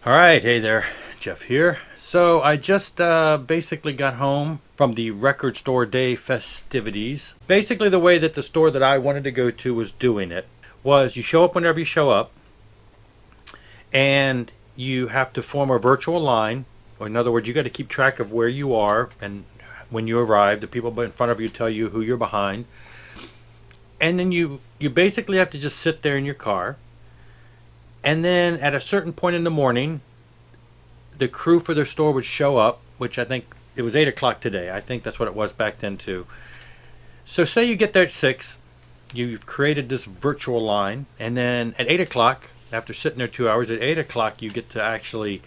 All right, hey there, Jeff here. So I just basically got home from the record store day festivities. Basically, the way that the store that I wanted to go to was doing it was you show up whenever you show up, and you have to form a virtual line. Or in other words, you got to keep track of where you are, and when you arrive, the people in front of you tell you who you're behind, and then you basically have to just sit there in your car. And then at a certain point in the morning, the crew for their store would show up, which I think it was 8 o'clock today. I think that's what it was back then too. So say you get there at 6, you've created this virtual line, and then at 8 o'clock, after sitting there 2 hours, at 8 o'clock you get to actually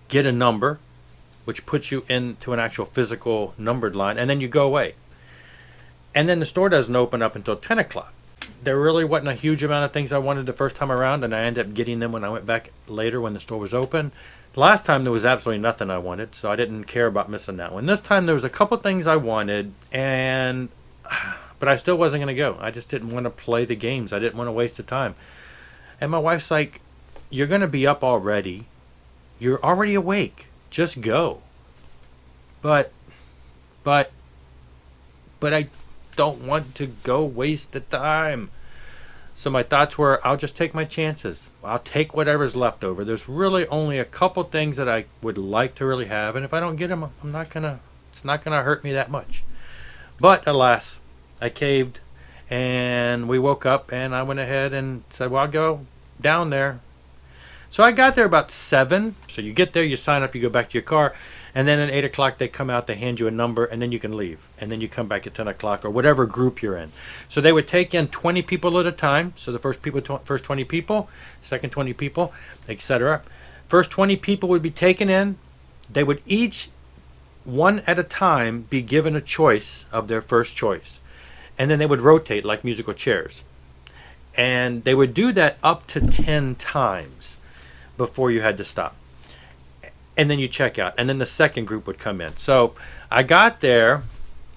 get a number, which puts you into an actual physical numbered line, and then you go away. And then the store doesn't open up until 10 o'clock. There really wasn't a huge amount of things I wanted the first time around, and I ended up getting them when I went back later when the store was open. Last time there was absolutely nothing I wanted, so I didn't care about missing that one. This time there was a couple things I wanted, but I still wasn't going to go. I just didn't want to play the games. I didn't want to waste the time. And my wife's like, "You're going to be up already. You're already awake. Just go." But I don't want to go waste the time. So my thoughts were, I'll just take my chances. I'll take whatever's left over. There's really only a couple things that I would like to really have, and if I don't get them, it's not gonna hurt me that much. But alas, I caved, and we woke up, and I went ahead and said, well, I'll go down there. So I got there about 7. So you get there, you sign up, you go back to your car, and then at 8 o'clock they come out, they hand you a number, and then you can leave. And then you come back at 10 o'clock or whatever group you're in. So they would take in 20 people at a time. So the first 20 people, second 20 people, etc. First 20 people would be taken in. They would each, one at a time, be given a choice of their first choice. And then they would rotate like musical chairs. And they would do that up to 10 times before you had to stop. And then you check out, and then the second group would come in. So I got there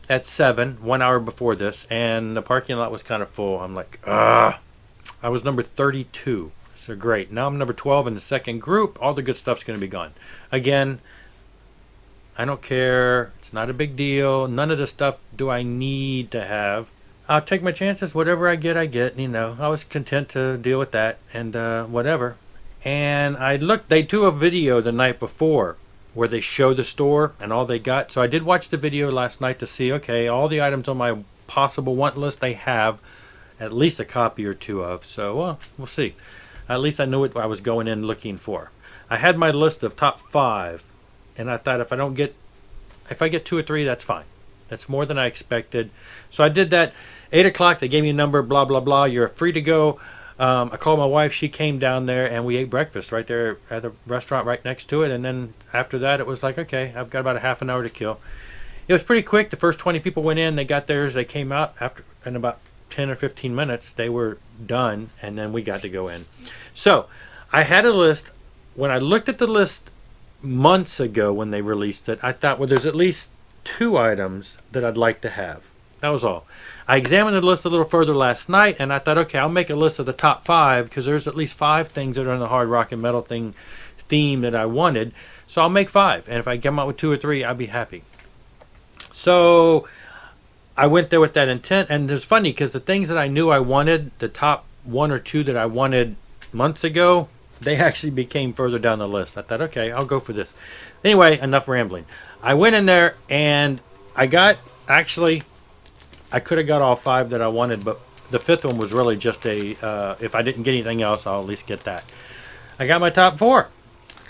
at 7, 1 hour before this, and the parking lot was kind of full. I'm like, ugh. I was number 32, so great. Now I'm number 12 in the second group. All the good stuff's going to be gone. Again, I don't care. It's not a big deal. None of the stuff do I need to have. I'll take my chances. Whatever I get, you know. I was content to deal with that, and whatever. And I looked, they do a video the night before where they show the store and all they got. So I did watch the video last night to see, okay, all the items on my possible want list they have at least a copy or two of. So, well, we'll see. At least I knew what I was going in looking for. I had my list of top 5, and I thought if I get 2 or 3, that's fine. That's more than I expected. So I did that. 8 o'clock, they gave me a number, blah, blah, blah. You're free to go. I called my wife. She came down there, and we ate breakfast right there at the restaurant right next to it. And then after that, it was like, okay, I've got about a half an hour to kill. It was pretty quick. The first 20 people went in. They got theirs. They came out after in about 10 or 15 minutes. They were done, and then we got to go in. So I had a list. When I looked at the list months ago when they released it, I thought, well, there's at least 2 items that I'd like to have. That was all. I examined the list a little further last night, and I thought, okay, I'll make a list of the top 5 because there's at least 5 things that are in the hard rock and metal theme that I wanted. So I'll make 5, and if I come out with 2 or 3, I'll be happy. So I went there with that intent, and it's funny because the things that I knew I wanted, the top 1 or 2 that I wanted months ago, they actually became further down the list. I thought, okay, I'll go for this. Anyway, enough rambling. I went in there, and I could have got all 5 that I wanted, but the 5th one was really just if I didn't get anything else, I'll at least get that. I got my top 4.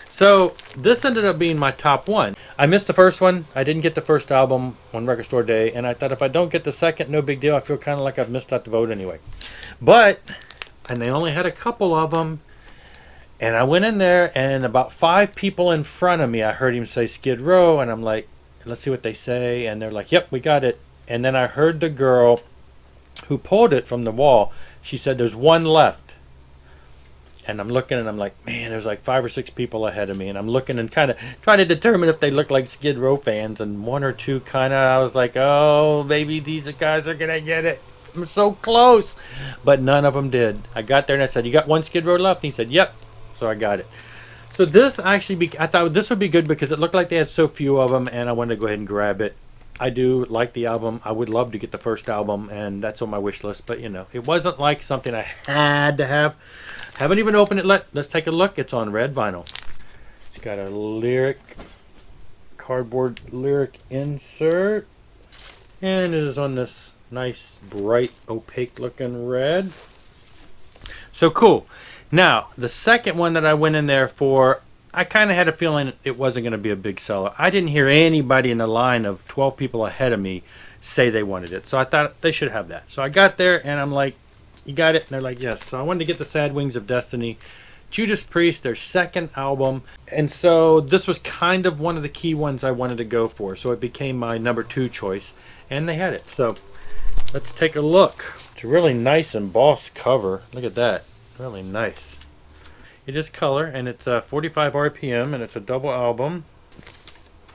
So this ended up being my top 1. I missed the first one. I didn't get the first album on Record Store Day, and I thought if I don't get the second, no big deal. I feel kind of like I've missed out the vote anyway. And they only had a couple of them, and I went in there, and about 5 people in front of me, I heard him say Skid Row, and I'm like, let's see what they say, and they're like, yep, we got it. And then I heard the girl who pulled it from the wall. She said, there's 1 left. And I'm looking and I'm like, man, there's like 5 or 6 people ahead of me. And I'm looking and kind of trying to determine if they look like Skid Row fans. And 1 or 2 kind of, I was like, oh, maybe these guys are going to get it. I'm so close. But none of them did. I got there and I said, you got 1 Skid Row left? And he said, yep. So I got it. So this actually, I thought this would be good because it looked like they had so few of them, and I wanted to go ahead and grab it. I do like the album. I would love to get the first album, and that's on my wish list. But you know, it wasn't like something I had to have. Haven't even opened it. Let's take a look. It's on red vinyl. It's got a cardboard lyric insert, and it is on this nice, bright, opaque looking red. So cool. Now, the second one that I went in there for, I kind of had a feeling it wasn't going to be a big seller. I didn't hear anybody in the line of 12 people ahead of me say they wanted it. So I thought they should have that. So I got there and I'm like, you got it? And they're like, yes. So I wanted to get the Sad Wings of Destiny. Judas Priest, their second album. And so this was kind of one of the key ones I wanted to go for. So it became my number 2 choice. And they had it. So let's take a look. It's a really nice embossed cover. Look at that. Really nice. It is color, and it's 45 RPM, and it's a double album.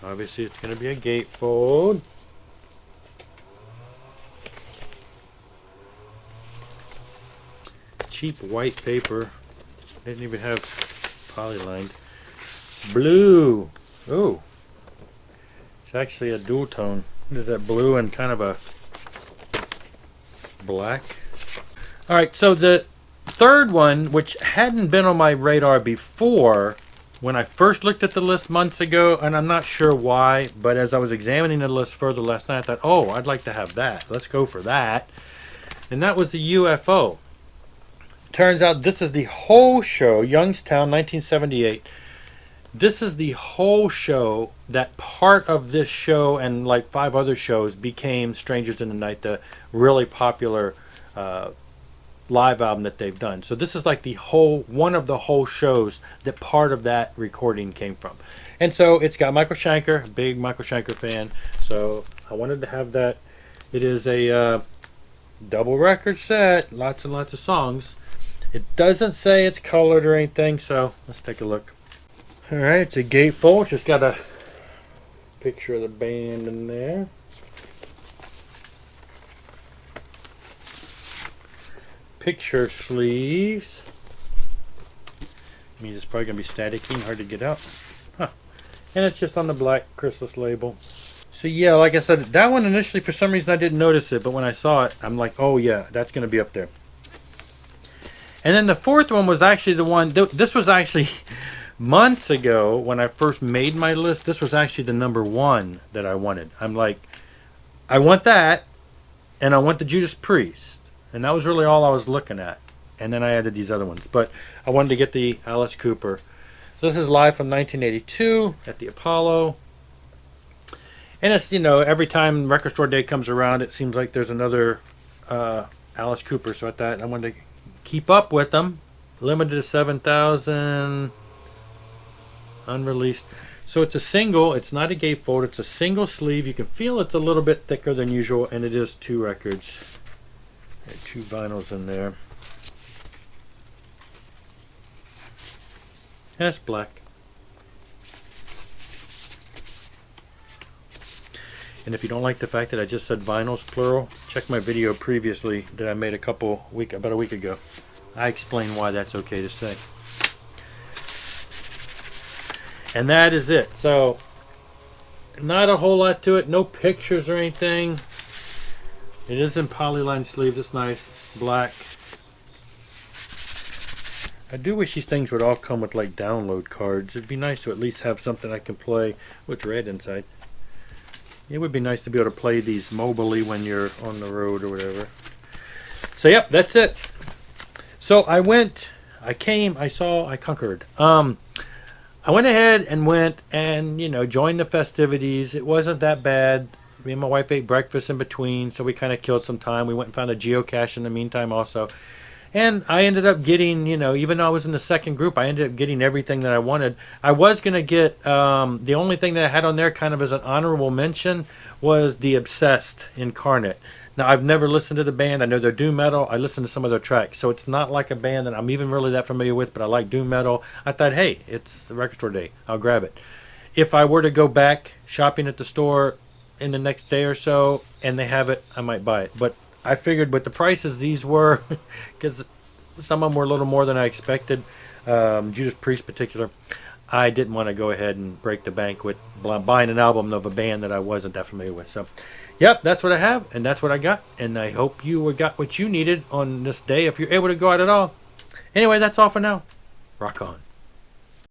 Obviously, it's going to be a gatefold. Cheap white paper. Didn't even have polylines. Blue. Oh. It's actually a dual tone. What is that, blue and kind of a black? Alright, so the third one, which hadn't been on my radar before when I first looked at the list months ago, and I'm not sure why, but as I was examining the list further last night, I thought, oh, I'd like to have that. Let's go for that. And that was the UFO. Turns out this is the whole show, Youngstown, 1978. This is the whole show. That part of this show and like 5 other shows became Strangers in the Night, the really popular live album that they've done. So this is like the whole, one of the whole shows that part of that recording came from. And so it's got Michael Schenker, big Michael Schenker fan. So I wanted to have that. It is a double record set, lots and lots of songs. It doesn't say it's colored or anything, so let's take a look. All right, it's a gatefold. Just got a picture of the band in there. Picture sleeves. I mean, it's probably going to be staticky and hard to get out. Huh. And it's just on the black Chrysalis label. So yeah, like I said, that one initially, for some reason, I didn't notice it. But when I saw it, I'm like, oh yeah, that's going to be up there. And then the fourth one was actually the one, this was actually months ago when I first made my list. This was actually the number 1 that I wanted. I'm like, I want that, and I want the Judas Priest. And that was really all I was looking at. And then I added these other ones. But I wanted to get the Alice Cooper. So this is live from 1982 at the Apollo. And it's, you know, every time Record Store Day comes around, it seems like there's another Alice Cooper. So I thought I wanted to keep up with them. Limited to 7,000. Unreleased. So it's a single. It's not a gatefold. It's a single sleeve. You can feel it's a little bit thicker than usual. And it is 2 records. There are 2 vinyls in there. And it's black. And if you don't like the fact that I just said vinyls plural, check my video previously that I made about a week ago. I explain why that's okay to say. And that is it. So, not a whole lot to it. No pictures or anything. It is in polyline sleeves. It's nice. Black. I do wish these things would all come with like download cards. It'd be nice to at least have something I can play with red inside. It would be nice to be able to play these mobily when you're on the road or whatever. So yep, that's it. So I conquered. I went ahead and you know, joined the festivities. It wasn't that bad. Me and my wife ate breakfast in between, so we kind of killed some time. We went and found a geocache in the meantime also. And I ended up getting, you know, even though I was in the second group, I ended up getting everything that I wanted. I was going to get, the only thing that I had on there kind of as an honorable mention was the Obsessed Incarnate. Now, I've never listened to the band. I know they're doom metal. I listened to some of their tracks. So it's not like a band that I'm even really that familiar with, but I like doom metal. I thought, hey, it's the Record Store Day. I'll grab it. If I were to go back shopping at the store in the next day or so and they have it, I might buy it. But I figured with the prices these were, because some of them were a little more than I expected, Judas Priest particular, I didn't want to go ahead and break the bank with buying an album of a band that I wasn't that familiar with. So, yep, that's what I have, and that's what I got. And I hope you got what you needed on this day if you're able to go out at all. Anyway, that's all for now. Rock on.